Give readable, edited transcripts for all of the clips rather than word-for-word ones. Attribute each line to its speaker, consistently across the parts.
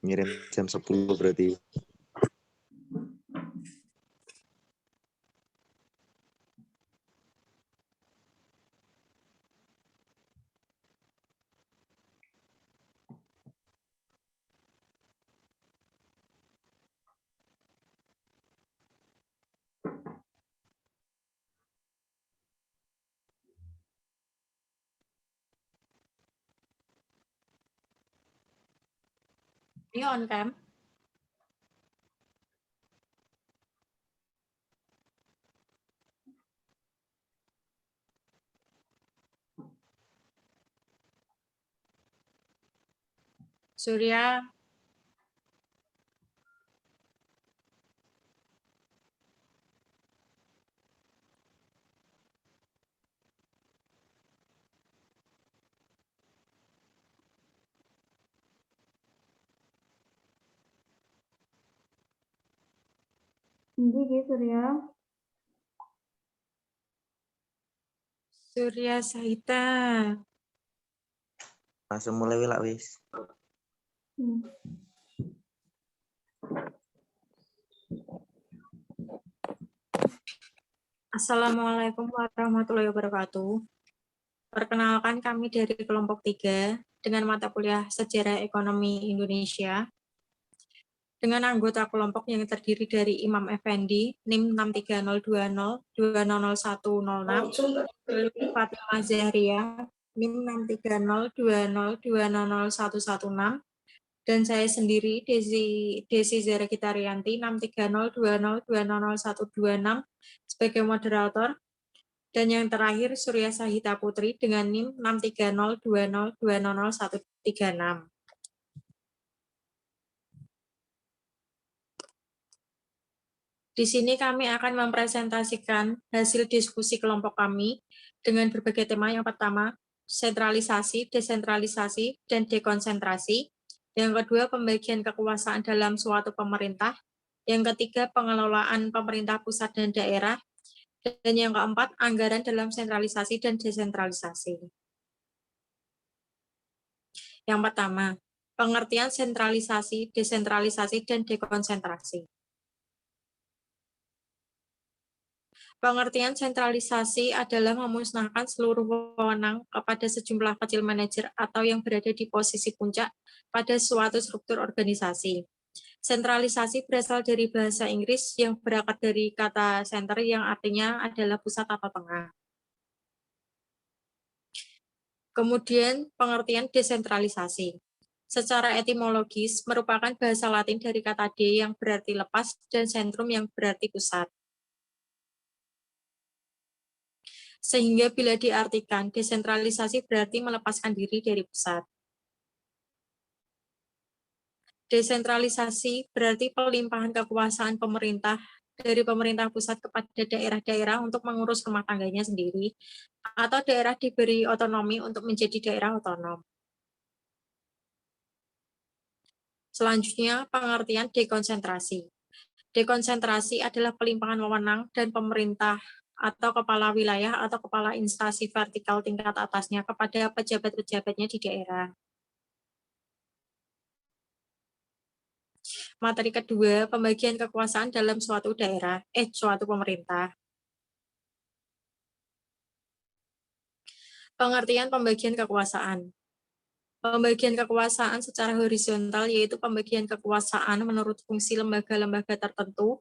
Speaker 1: Ngirim jam 10 berarti.
Speaker 2: Ini on cam. Surya.
Speaker 3: Ini Surya.
Speaker 2: Surya Sahita.
Speaker 1: Langsung mulai wilak wis.
Speaker 2: Assalamualaikum warahmatullahi wabarakatuh. Perkenalkan kami dari kelompok 3 dengan mata kuliah Sejarah Ekonomi Indonesia dengan anggota kelompok yang terdiri dari Imam Effendi, NIM 63020200106, Fatimah Zahria, NIM 63020201116, dan saya sendiri Desi Zara Gitarianti 63020200126 sebagai moderator, dan yang terakhir Surya Sahita Putri dengan NIM 63020200136. Di sini kami akan mempresentasikan hasil diskusi kelompok kami dengan berbagai tema. Yang pertama, sentralisasi, desentralisasi, dan dekonsentrasi. Yang kedua, pembagian kekuasaan dalam suatu pemerintah. Yang ketiga, pengelolaan pemerintah pusat dan daerah. Dan yang keempat, anggaran dalam sentralisasi dan desentralisasi. Yang pertama, pengertian sentralisasi, desentralisasi, dan dekonsentrasi. Pengertian sentralisasi adalah memusnahkan seluruh wewenang kepada sejumlah kecil manajer atau yang berada di posisi puncak pada suatu struktur organisasi. Sentralisasi berasal dari bahasa Inggris yang berakar dari kata center yang artinya adalah pusat atau tengah. Kemudian pengertian desentralisasi. Secara etimologis merupakan bahasa Latin dari kata de yang berarti lepas dan sentrum yang berarti pusat. Sehingga bila diartikan, desentralisasi berarti melepaskan diri dari pusat. Desentralisasi berarti pelimpahan kekuasaan pemerintah dari pemerintah pusat kepada daerah-daerah untuk mengurus rumah tangganya sendiri, atau daerah diberi otonomi untuk menjadi daerah otonom. Selanjutnya, pengertian dekonsentrasi. Dekonsentrasi adalah pelimpahan wewenang dan pemerintah atau kepala wilayah atau kepala instansi vertikal tingkat atasnya kepada pejabat-pejabatnya di daerah. Materi kedua, pembagian kekuasaan dalam suatu daerah, suatu pemerintah. Pengertian pembagian kekuasaan. Pembagian kekuasaan secara horizontal yaitu pembagian kekuasaan menurut fungsi lembaga-lembaga tertentu,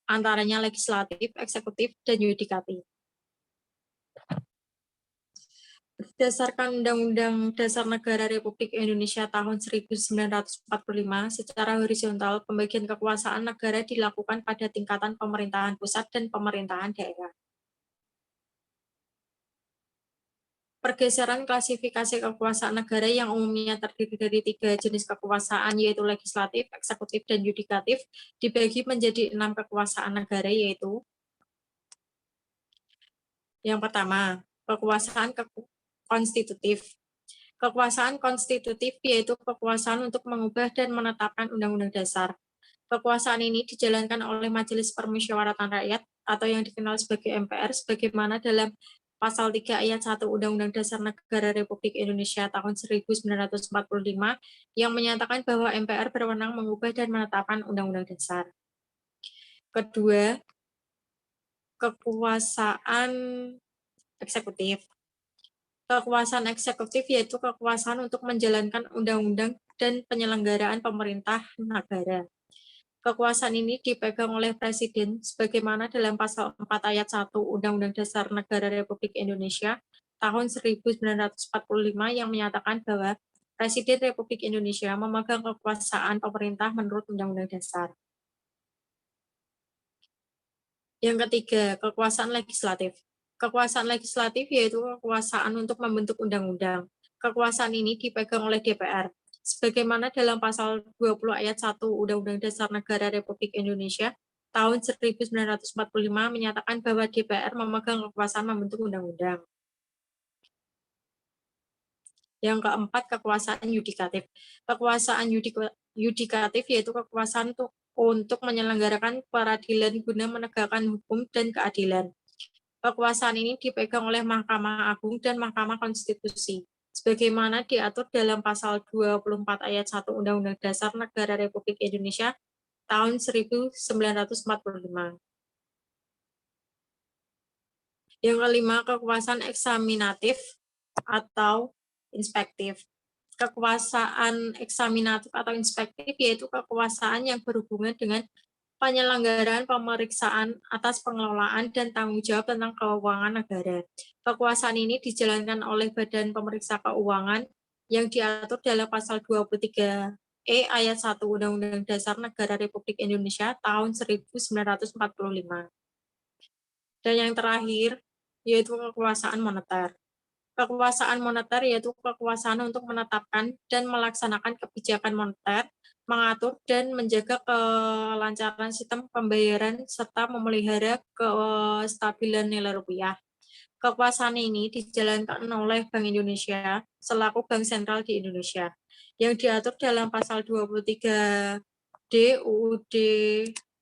Speaker 2: antaranya legislatif, eksekutif, dan yudikatif. Berdasarkan Undang-Undang Dasar Negara Republik Indonesia tahun 1945, secara horizontal pembagian kekuasaan negara dilakukan pada tingkatan pemerintahan pusat dan pemerintahan daerah. Pergeseran klasifikasi kekuasaan negara yang umumnya terdiri dari 3 jenis kekuasaan, yaitu legislatif, eksekutif, dan yudikatif, dibagi menjadi 6 kekuasaan negara, yaitu yang pertama, kekuasaan konstitutif. Kekuasaan konstitutif yaitu kekuasaan untuk mengubah dan menetapkan undang-undang dasar. Kekuasaan ini dijalankan oleh Majelis Permusyawaratan Rakyat atau yang dikenal sebagai MPR sebagaimana dalam Pasal 3 Ayat 1 Undang-Undang Dasar Negara Republik Indonesia tahun 1945 yang menyatakan bahwa MPR berwenang mengubah dan menetapkan Undang-Undang Dasar. Kedua, kekuasaan eksekutif. Kekuasaan eksekutif yaitu kekuasaan untuk menjalankan undang-undang dan penyelenggaraan pemerintah negara. Kekuasaan ini dipegang oleh Presiden sebagaimana dalam Pasal 4 Ayat 1 Undang-Undang Dasar Negara Republik Indonesia tahun 1945 yang menyatakan bahwa Presiden Republik Indonesia memegang kekuasaan pemerintah menurut Undang-Undang Dasar. Yang ketiga, kekuasaan legislatif. Kekuasaan legislatif yaitu kekuasaan untuk membentuk undang-undang. Kekuasaan ini dipegang oleh DPR. Sebagaimana dalam pasal 20 ayat 1 Undang-Undang Dasar Negara Republik Indonesia tahun 1945 menyatakan bahwa DPR memegang kekuasaan membentuk undang-undang. Yang keempat, kekuasaan yudikatif. Kekuasaan yudikatif yaitu kekuasaan untuk menyelenggarakan peradilan guna menegakkan hukum dan keadilan. Kekuasaan ini dipegang oleh Mahkamah Agung dan Mahkamah Konstitusi, sebagaimana diatur dalam pasal 24 ayat 1 Undang-Undang Dasar Negara Republik Indonesia tahun 1945. Yang kelima, kekuasaan eksaminatif atau inspektif. Kekuasaan eksaminatif atau inspektif yaitu kekuasaan yang berhubungan dengan penyelenggaraan pemeriksaan atas pengelolaan dan tanggung jawab tentang keuangan negara. Kekuasaan ini dijalankan oleh Badan Pemeriksa Keuangan yang diatur dalam pasal 23E ayat 1 Undang-Undang Dasar Negara Republik Indonesia tahun 1945. Dan yang terakhir yaitu kekuasaan moneter. Kekuasaan moneter yaitu kekuasaan untuk menetapkan dan melaksanakan kebijakan moneter, mengatur dan menjaga kelancaran sistem pembayaran serta memelihara kestabilan nilai rupiah. Kekuasaan ini dijalankan oleh Bank Indonesia selaku bank sentral di Indonesia yang diatur dalam pasal 23D UUD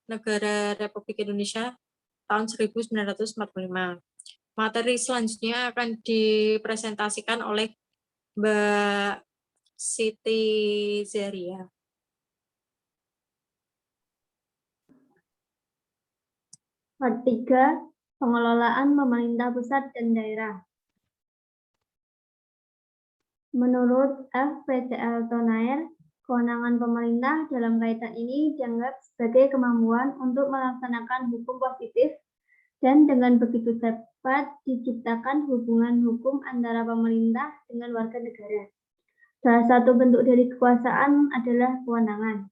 Speaker 2: Negara Republik Indonesia tahun 1945. Materi selanjutnya akan dipresentasikan oleh Mbak Siti Zeria.
Speaker 3: Part 3, pengelolaan pemerintah pusat dan daerah. Menurut F. PCL Tonair, kewenangan pemerintah dalam kaitan ini dianggap sebagai kemampuan untuk melaksanakan hukum positif dan dengan begitu dapat diciptakan hubungan hukum antara pemerintah dengan warga negara. Salah satu bentuk dari kekuasaan adalah kewenangan.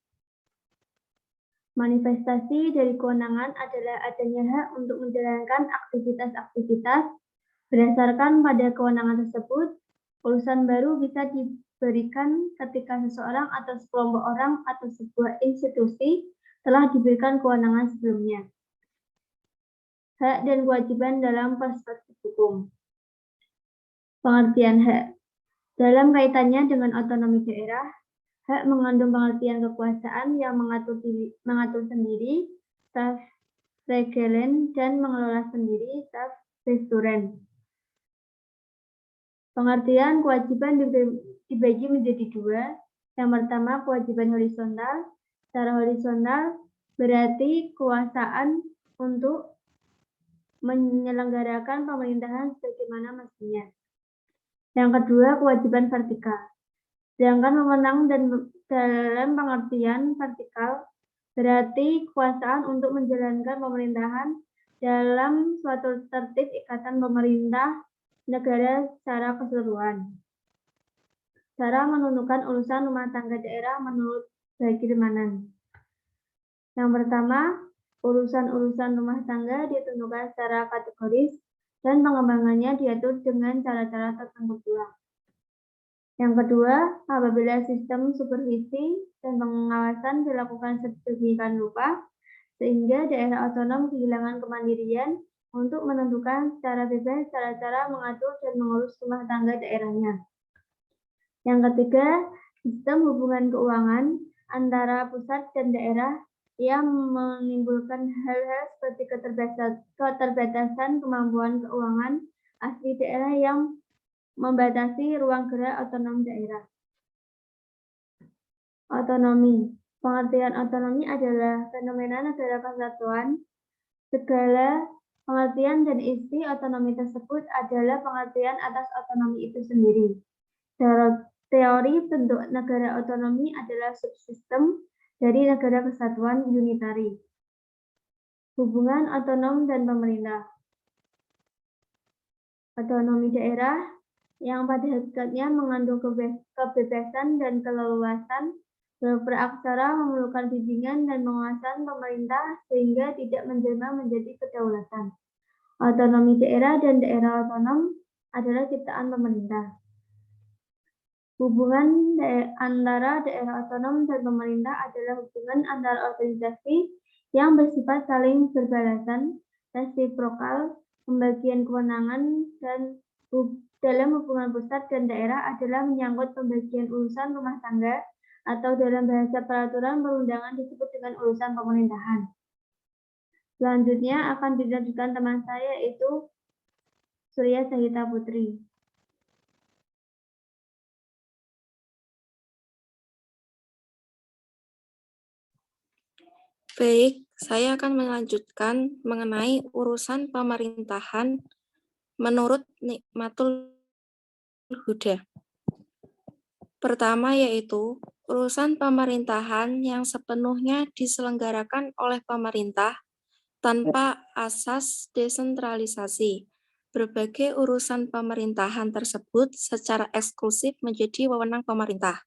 Speaker 3: Manifestasi dari kewenangan adalah adanya hak untuk menjalankan aktivitas-aktivitas. Berdasarkan pada kewenangan tersebut, urusan baru bisa diberikan ketika seseorang atau sekelompok orang atau sebuah institusi telah diberikan kewenangan sebelumnya. Hak dan kewajiban dalam perspektif hukum. Pengertian hak. Dalam kaitannya dengan otonomi daerah, hak mengandung pengertian kekuasaan yang mengatur sendiri, self-regelen, dan mengelola sendiri, self-resturen. Pengertian kewajiban dibagi menjadi dua. Yang pertama, kewajiban horizontal. Secara horizontal berarti kekuasaan untuk menyelenggarakan pemerintahan sebagaimana mestinya. Yang kedua, kewajiban vertikal. Sedangkan wewenang dan dalam pengertian vertikal berarti kekuasaan untuk menjalankan pemerintahan dalam suatu tertib ikatan pemerintah negara secara keseluruhan. Cara menentukan urusan rumah tangga daerah menurut Bagirmanan. Yang pertama, urusan-urusan rumah tangga ditentukan secara kategoris dan pengembangannya diatur dengan cara-cara tertentu pula. Yang kedua, apabila sistem supervisi dan pengawasan dilakukan sedemikian rupa, sehingga daerah otonom kehilangan kemandirian untuk menentukan secara bebas cara-cara mengatur dan mengurus rumah tangga daerahnya. Yang ketiga, sistem hubungan keuangan antara pusat dan daerah yang menimbulkan hal-hal seperti keterbatasan kemampuan keuangan asli daerah yang membatasi ruang gerak otonom daerah. Otonomi. Pengertian otonomi adalah fenomena negara kesatuan. Segala pengertian dan isi otonomi tersebut adalah pengertian atas otonomi itu sendiri. Teori bentuk negara otonomi adalah subsistem dari negara kesatuan unitari. Hubungan otonom dan pemerintah. Otonomi daerah yang pada hakikatnya mengandung kebebasan dan keleluasan beraksara memerlukan bimbingan dan pengawasan pemerintah sehingga tidak menjelma menjadi kedaulatan. Otonomi daerah dan daerah otonom adalah ciptaan pemerintah. Hubungan antara daerah otonom dan pemerintah adalah hubungan antar organisasi yang bersifat saling berbalasan, resiprokal, pembagian kewenangan, dan dalam hubungan pusat dan daerah adalah menyangkut pembagian urusan rumah tangga, atau dalam bahasa peraturan perundangan disebut dengan urusan pemerintahan. Selanjutnya akan dilanjutkan teman saya, yaitu Surya Sahita Putri.
Speaker 4: Baik, saya akan melanjutkan mengenai urusan pemerintahan menurut Nikmatul Huda. Pertama yaitu urusan pemerintahan yang sepenuhnya diselenggarakan oleh pemerintah tanpa asas desentralisasi. Berbagai urusan pemerintahan tersebut secara eksklusif menjadi wewenang pemerintah,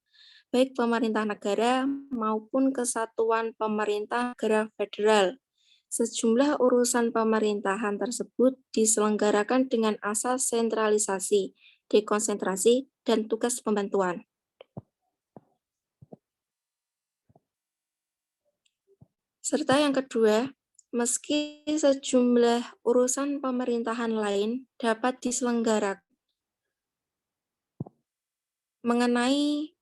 Speaker 4: baik pemerintah negara maupun kesatuan pemerintah negara federal. Sejumlah urusan pemerintahan tersebut diselenggarakan dengan asas sentralisasi, dekonsentrasi, dan tugas pembantuan. Serta yang kedua, meski sejumlah urusan pemerintahan lain dapat diselenggarakan mengenai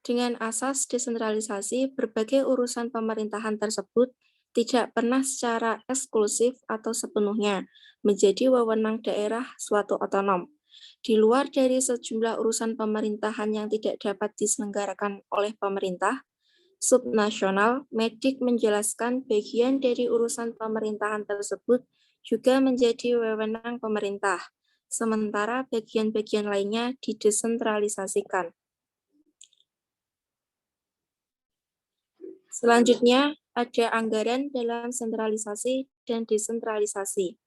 Speaker 4: dengan asas desentralisasi, berbagai urusan pemerintahan tersebut tidak pernah secara eksklusif atau sepenuhnya menjadi wewenang daerah suatu otonom. Di luar dari sejumlah urusan pemerintahan yang tidak dapat diselenggarakan oleh pemerintah subnasional, Medik menjelaskan bagian dari urusan pemerintahan tersebut juga menjadi wewenang pemerintah, sementara bagian-bagian lainnya didesentralisasikan. Selanjutnya, ada anggaran dalam sentralisasi dan desentralisasi.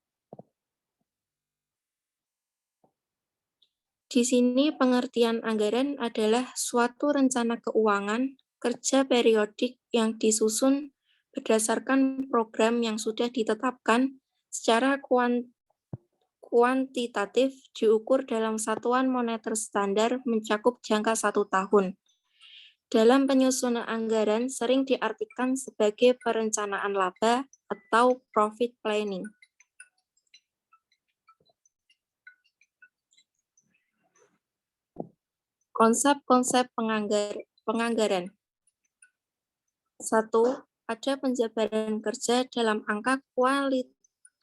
Speaker 4: Di sini pengertian anggaran adalah suatu rencana keuangan kerja periodik yang disusun berdasarkan program yang sudah ditetapkan secara kuantitatif diukur dalam satuan moneter standar mencakup jangka 1 tahun. Dalam penyusunan anggaran sering diartikan sebagai perencanaan laba atau profit planning. Konsep-konsep penganggaran. 1. Ada penjabaran kerja dalam angka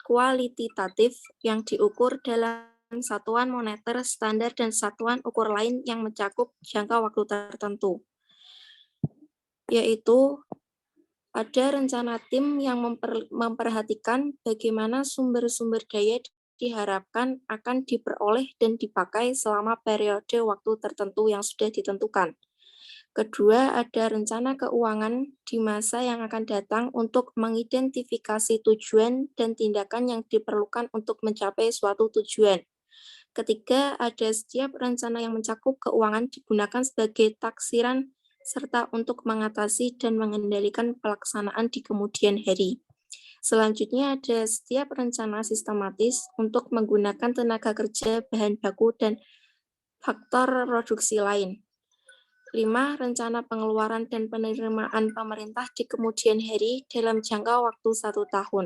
Speaker 4: kualitatif yang diukur dalam satuan moneter standar dan satuan ukur lain yang mencakup jangka waktu tertentu. Yaitu ada rencana tim yang memperhatikan bagaimana sumber-sumber daya diharapkan akan diperoleh dan dipakai selama periode waktu tertentu yang sudah ditentukan. Kedua, ada rencana keuangan di masa yang akan datang untuk mengidentifikasi tujuan dan tindakan yang diperlukan untuk mencapai suatu tujuan. Ketiga, ada setiap rencana yang mencakup keuangan digunakan sebagai taksiran serta untuk mengatasi dan mengendalikan pelaksanaan di kemudian hari. Selanjutnya ada setiap rencana sistematis untuk menggunakan tenaga kerja, bahan baku, dan faktor produksi lain. 5. Rencana pengeluaran dan penerimaan pemerintah di kemudian hari dalam jangka waktu 1 tahun.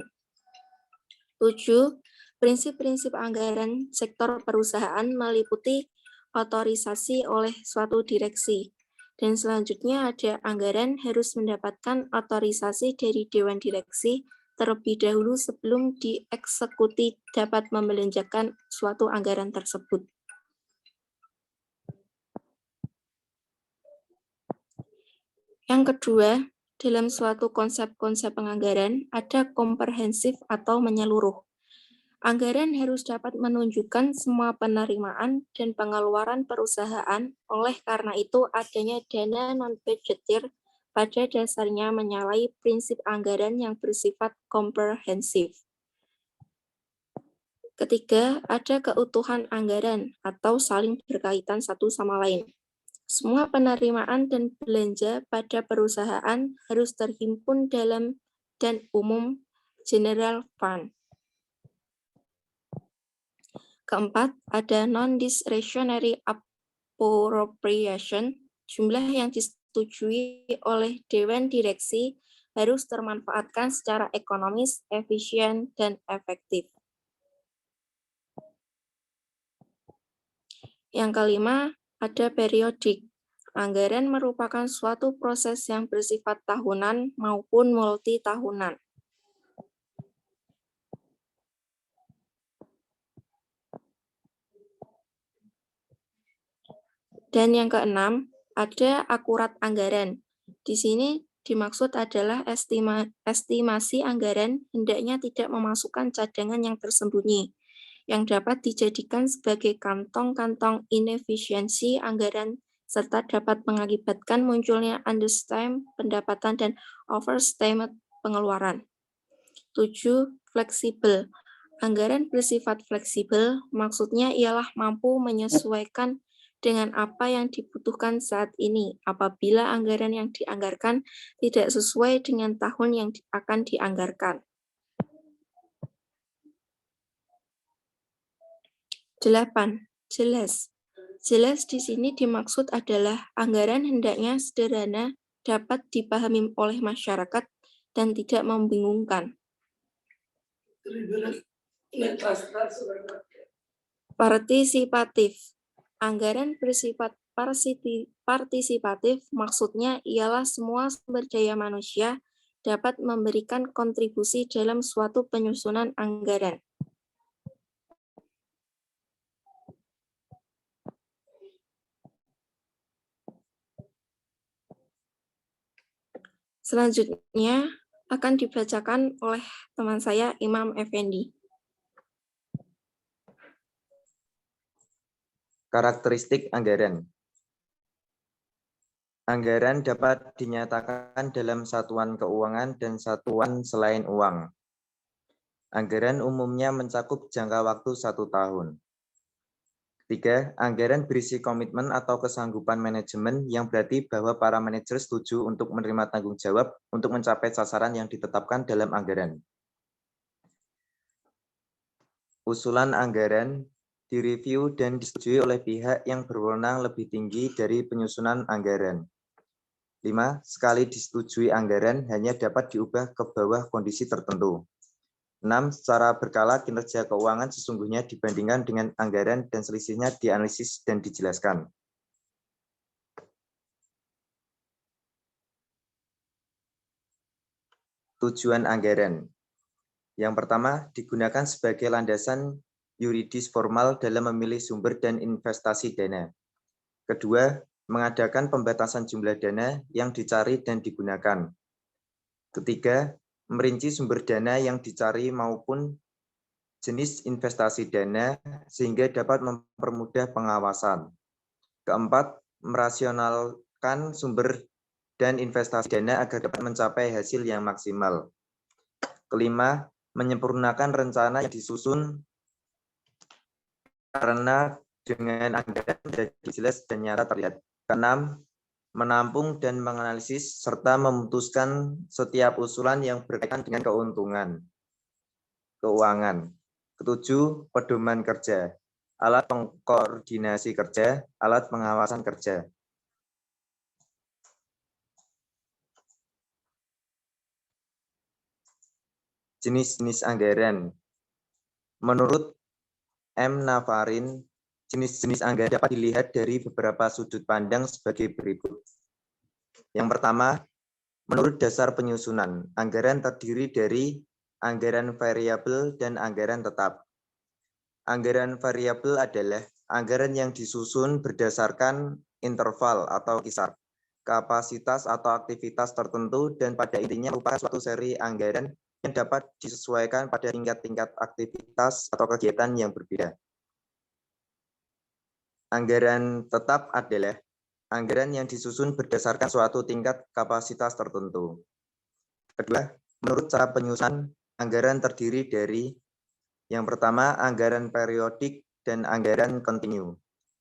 Speaker 4: 7. Prinsip-prinsip anggaran sektor perusahaan meliputi otorisasi oleh suatu direksi. Dan selanjutnya ada anggaran harus mendapatkan otorisasi dari Dewan Direksi terlebih dahulu sebelum dieksekusi dapat membelanjakan suatu anggaran tersebut. Yang kedua, dalam suatu konsep-konsep penganggaran ada komprehensif atau menyeluruh. Anggaran harus dapat menunjukkan semua penerimaan dan pengeluaran perusahaan, oleh karena itu adanya dana non-budgetir pada dasarnya menyalahi prinsip anggaran yang bersifat komprehensif. Ketiga, ada keutuhan anggaran atau saling berkaitan satu sama lain. Semua penerimaan dan belanja pada perusahaan harus terhimpun dalam dan umum general fund. Keempat, ada non-discretionary appropriation. Jumlah yang disetujui oleh Dewan Direksi harus termanfaatkan secara ekonomis, efisien, dan efektif. Yang kelima, ada periodik. Anggaran merupakan suatu proses yang bersifat tahunan maupun multi-tahunan. Dan yang keenam, ada akurat anggaran. Di sini dimaksud adalah estimasi anggaran hendaknya tidak memasukkan cadangan yang tersembunyi, yang dapat dijadikan sebagai kantong-kantong inefisiensi anggaran, serta dapat mengakibatkan munculnya understatement pendapatan dan overstatement pengeluaran. 7. Fleksibel. Anggaran bersifat fleksibel, maksudnya ialah mampu menyesuaikan dengan apa yang dibutuhkan saat ini apabila anggaran yang dianggarkan tidak sesuai dengan tahun yang akan dianggarkan. 8. Jelas. Jelas di sini dimaksud adalah anggaran hendaknya sederhana, dapat dipahami oleh masyarakat, dan tidak membingungkan. Partisipatif. Anggaran bersifat partisipatif maksudnya ialah semua sumber daya manusia dapat memberikan kontribusi dalam suatu penyusunan anggaran. Selanjutnya akan dibacakan oleh teman saya, Imam Effendi.
Speaker 1: Karakteristik anggaran. Anggaran dapat dinyatakan dalam satuan keuangan dan satuan selain uang. Anggaran umumnya mencakup jangka waktu 1 tahun. 3. Anggaran berisi komitmen atau kesanggupan manajemen yang berarti bahwa para manajer setuju untuk menerima tanggung jawab untuk mencapai sasaran yang ditetapkan dalam anggaran. Usulan anggaran direview dan disetujui oleh pihak yang berwenang lebih tinggi dari penyusunan anggaran. 5. Sekali disetujui anggaran hanya dapat diubah ke bawah kondisi tertentu. 6. Secara berkala kinerja keuangan sesungguhnya dibandingkan dengan anggaran dan selisihnya dianalisis dan dijelaskan. Tujuan anggaran. Yang pertama, digunakan sebagai landasan yuridis formal dalam memilih sumber dan investasi dana. Kedua, mengadakan pembatasan jumlah dana yang dicari dan digunakan. Ketiga, merinci sumber dana yang dicari maupun jenis investasi dana sehingga dapat mempermudah pengawasan. Keempat, merasionalkan sumber dan investasi dana agar dapat mencapai hasil yang maksimal. Kelima, menyempurnakan rencana yang disusun karena dengan anggaran menjadi jelas dan nyata terlihat. Keenam, menampung dan menganalisis serta memutuskan setiap usulan yang berkaitan dengan keuntungan keuangan. Ketujuh, pedoman kerja, alat pengkoordinasi kerja, alat pengawasan kerja. Jenis-jenis anggaran. Menurut M. Navarin, jenis-jenis anggaran dapat dilihat dari beberapa sudut pandang sebagai berikut. Yang pertama, menurut dasar penyusunan, anggaran terdiri dari anggaran variabel, dan anggaran tetap. Anggaran variabel adalah anggaran yang disusun berdasarkan interval atau kisar, kapasitas atau aktivitas tertentu, dan pada intinya merupakan suatu seri anggaran yang dapat disesuaikan pada tingkat-tingkat aktivitas atau kegiatan yang berbeda. Anggaran tetap adalah anggaran yang disusun berdasarkan suatu tingkat kapasitas tertentu. Kedua, menurut cara penyusunan, anggaran terdiri dari yang pertama, anggaran periodik dan anggaran kontinu.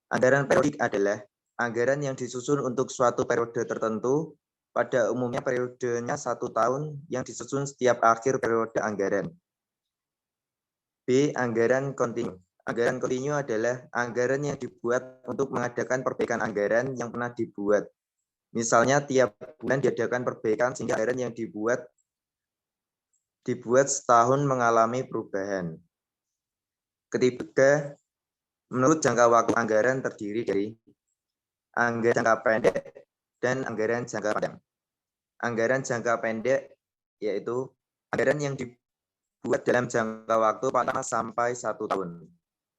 Speaker 1: Anggaran periodik adalah anggaran yang disusun untuk suatu periode tertentu, pada umumnya periodenya 1 tahun yang disusun setiap akhir periode anggaran. B. Anggaran kontinu. Anggaran kontinu adalah anggaran yang dibuat untuk mengadakan perbaikan anggaran yang pernah dibuat. Misalnya tiap bulan diadakan perbaikan sehingga anggaran yang dibuat setahun mengalami perubahan. Ketiga, menurut jangka waktu anggaran terdiri dari anggaran jangka pendek dan anggaran jangka panjang. Anggaran jangka pendek yaitu anggaran yang dibuat dalam jangka waktu 4 sampai 1 tahun.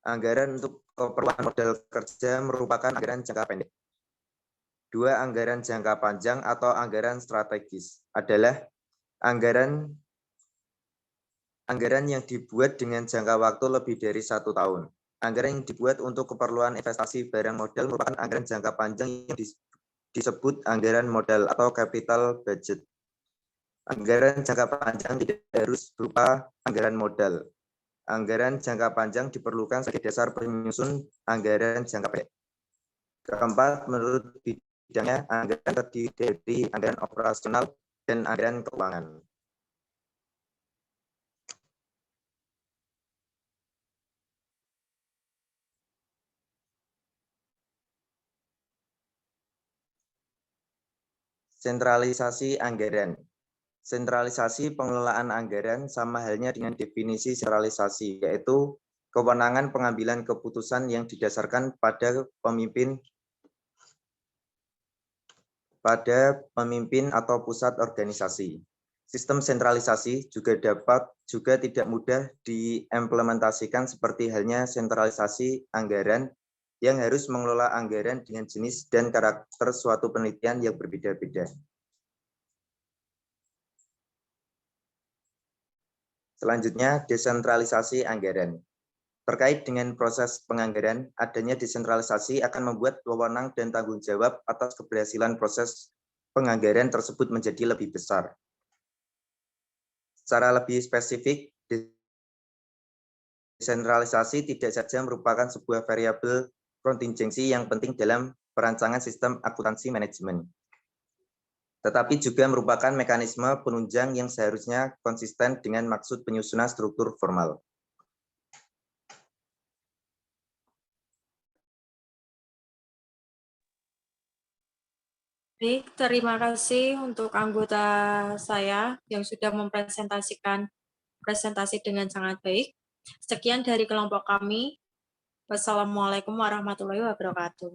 Speaker 1: Anggaran untuk keperluan modal kerja merupakan anggaran jangka pendek. 2. Anggaran jangka panjang atau anggaran strategis adalah anggaran yang dibuat dengan jangka waktu lebih dari 1 tahun. Anggaran yang dibuat untuk keperluan investasi barang modal merupakan anggaran jangka panjang yang disebut anggaran modal atau capital budget. Anggaran jangka panjang tidak harus berupa anggaran modal. Anggaran jangka panjang diperlukan sebagai dasar penyusun anggaran jangka pendek. Keempat, menurut bidangnya, anggaran terdiri dari anggaran operasional dan anggaran keuangan. Sentralisasi anggaran. Sentralisasi pengelolaan anggaran sama halnya dengan definisi sentralisasi, yaitu kewenangan pengambilan keputusan yang didasarkan pada pemimpin atau pusat organisasi. Sistem sentralisasi juga tidak mudah diimplementasikan seperti halnya sentralisasi anggaran yang harus mengelola anggaran dengan jenis dan karakter suatu penelitian yang berbeda-beda. Selanjutnya, desentralisasi anggaran. Terkait dengan proses penganggaran, adanya desentralisasi akan membuat wewenang dan tanggung jawab atas keberhasilan proses penganggaran tersebut menjadi lebih besar. Secara lebih spesifik, desentralisasi tidak saja merupakan sebuah variabel kontingensi yang penting dalam perancangan sistem akuntansi manajemen, tetapi juga merupakan mekanisme penunjang yang seharusnya konsisten dengan maksud penyusunan struktur formal.
Speaker 2: Baik, terima kasih untuk anggota saya yang sudah mempresentasikan presentasi dengan sangat baik. Sekian dari kelompok kami. Wassalamualaikum warahmatullahi wabarakatuh.